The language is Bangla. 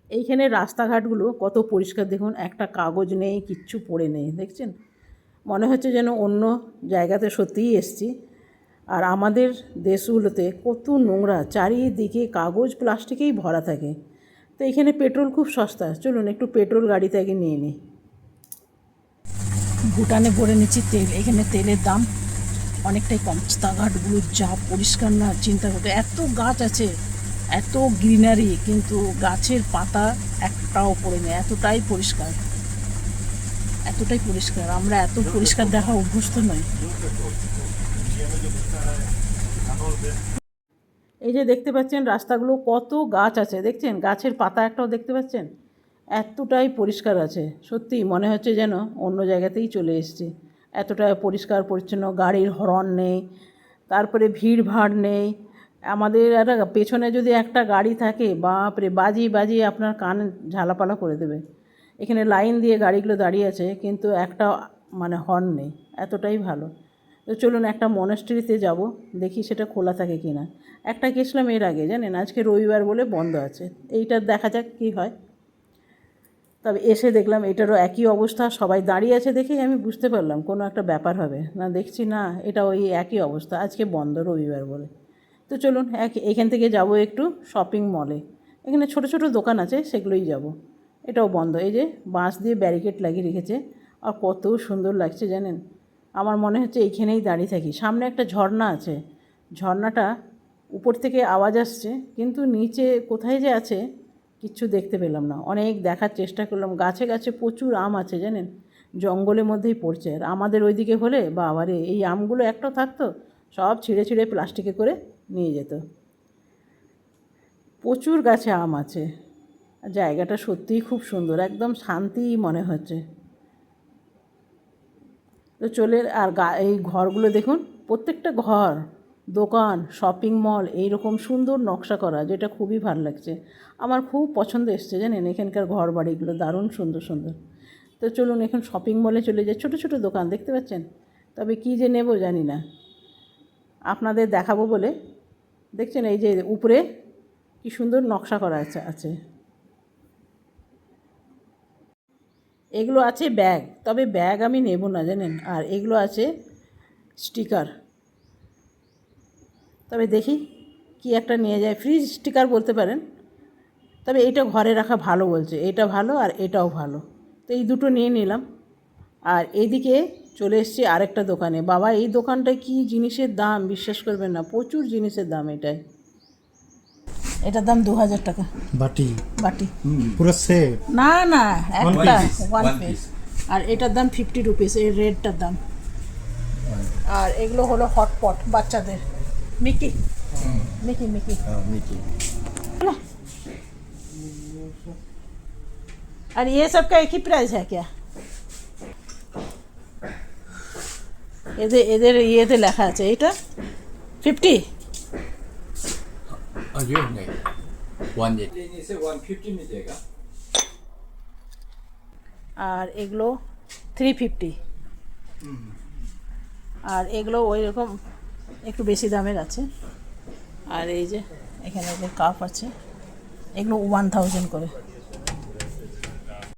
এইখানে রাস্তাঘাটগুলো কত পরিষ্কার দেখুন, একটা কাগজ নেই, কিচ্ছু পড়ে নেই, দেখছেন? মনে হচ্ছে যেন অন্য জায়গাতে সত্যিই এসছি। আর আমাদের দেশগুলোতে কত নোংরা, চারিদিকে কাগজ প্লাস্টিকেই ভরা থাকে। তো এখানে পেট্রোল খুব সস্তা, চলুন একটু পেট্রোল গাড়িতে আগে নিয়ে নিই। ভুটানে ভরে নিচ্ছি তেল। এখানে তেলের দাম অনেকটাই কম। রাস্তাঘাটগুলো যা পরিষ্কার না, চিন্তা করতে। এত গাছ আছে, এত গ্রিনারি, কিন্তু গাছের পাতা একটাও পড়ে নেই, এতটাই পরিষ্কার, এতটাই পরিষ্কার। আমরা এত পরিষ্কার দেখা অভ্যস্ত নই। এই যে দেখতে পাচ্ছেন রাস্তাগুলো কত গাছ আছে, দেখছেন? গাছের পাতা একটাও দেখতে পাচ্ছেন? এতটাই পরিষ্কার আছে, সত্যি মনে হচ্ছে যেন অন্য জায়গাতেই চলে এসেছি। এতটা পরিষ্কার পরিচ্ছন্ন, গাড়ির হর্ন নেই, তারপরে ভিড় ভাড় নেই। আমাদের একটা পেছনে যদি একটা গাড়ি থাকে, বাপরে, বাজিয়ে বাজিয়ে আপনার কান ঝালাপালা করে দেবে। এখানে লাইন দিয়ে গাড়িগুলো দাঁড়িয়ে আছে, কিন্তু একটা মানে হর্ন নেই, এতটাই ভালো। তো চলুন একটা মনাস্ট্রিতে যাব, দেখি সেটা খোলা থাকে কি না। একটা গেছিলাম এর আগে, জানেন, আজকে রবিবার বলে বন্ধ আছে। এইটা দেখা যাক কী হয়। তবে এসে দেখলাম এটারও একই অবস্থা, সবাই দাঁড়িয়ে আছে দেখেই আমি বুঝতে পারলাম কোনো একটা ব্যাপার হবে না। দেখছি না, এটা ওই একই অবস্থা, আজকে বন্ধ রবিবার বলে। তো চলুন এখান থেকে যাব একটু শপিং মলে। এখানে ছোট ছোট দোকান আছে, সেগুলোই যাব। এটাও বন্ধ। এই যে বাঁশ দিয়ে ব্যারিকেড লাগিয়ে রেখেছে, আর কত সুন্দর লাগছে জানেন। আমার মনে হচ্ছে এইখানেই দাঁড়িয়ে থাকি। সামনে একটা ঝর্ণা আছে, ঝর্ণাটা উপর থেকে আওয়াজ আসছে, কিন্তু নিচে কোথায় যে আছে কিচ্ছু দেখতে পেলাম না। অনেক দেখার চেষ্টা করলাম, গাছে গাছে প্রচুর আম আছে জানেন, জঙ্গলের মধ্যেই পড়ছে। আর আমাদের ওইদিকে হলে বাবারে, এই আমগুলো একটাও থাকতো, সব ছিঁড়ে ছিঁড়ে প্লাস্টিকে করে নিয়ে যেত। প্রচুর গাছে আম আছে। জায়গাটা সত্যিই খুব সুন্দর, একদম শান্তি মনে হচ্ছে। তো চলে আর এই ঘরগুলো দেখুন, প্রত্যেকটা ঘর, দোকান, শপিং মল এইরকম সুন্দর নকশা করা, যেটা খুবই ভালো লাগছে। আমার খুব পছন্দ এসছে জানেন, এখানকার ঘর বাড়িগুলো দারুণ সুন্দর সুন্দর। তো চলুন এখন শপিং মলে চলে যাই। ছোটো ছোটো দোকান দেখতে পাচ্ছেন, তবে কী যে নেব জানি না, আপনাদের দেখাবো বলে। দেখছেন এই যে উপরে কি সুন্দর নকশা করা আছে। এগুলো আছে ব্যাগ, তবে ব্যাগ আমি নেব না জানেন। আর এগুলো আছে স্টিকার, তবে দেখি কি একটা নিয়ে যায়। ফ্রিজ স্টিকার বলতে পারেন, তবে এইটা ঘরে রাখা ভালো বলছে, এটা ভালো আর এটাও ভালো। তো এই দুটো নিয়ে নিলাম। আর এইদিকে চলে এসেছি আরেকটা দোকানে। বাবা, এই দোকানটায় কি জিনিসের দাম বিশ্বাস করবেন না, প্রচুর জিনিসের দাম এটায়। এটার দাম 2000 টাকা বাটি। বাটি পুরো সেট না না, একটা One ওয়ান piece. পিস। আর এটার দাম 50 রুপিস, এই রেডটার দাম। আর এগুলো হলো হটপট বাচ্চাদের, মিকি মিকি মিকি। Mickey. और ये सब का एक ही प्राइस है क्या? এদের এদের ইয়েতে লেখা আছে, এটা 50। ये नहीं. One ये. लेने से 150 मिलेगा. আর এগুলো 350। আর এগুলো ওই রকম একটু বেশি দামের আছে। আর এই যে এখানে যে কাপ আছে, এগুলো 1000 করে।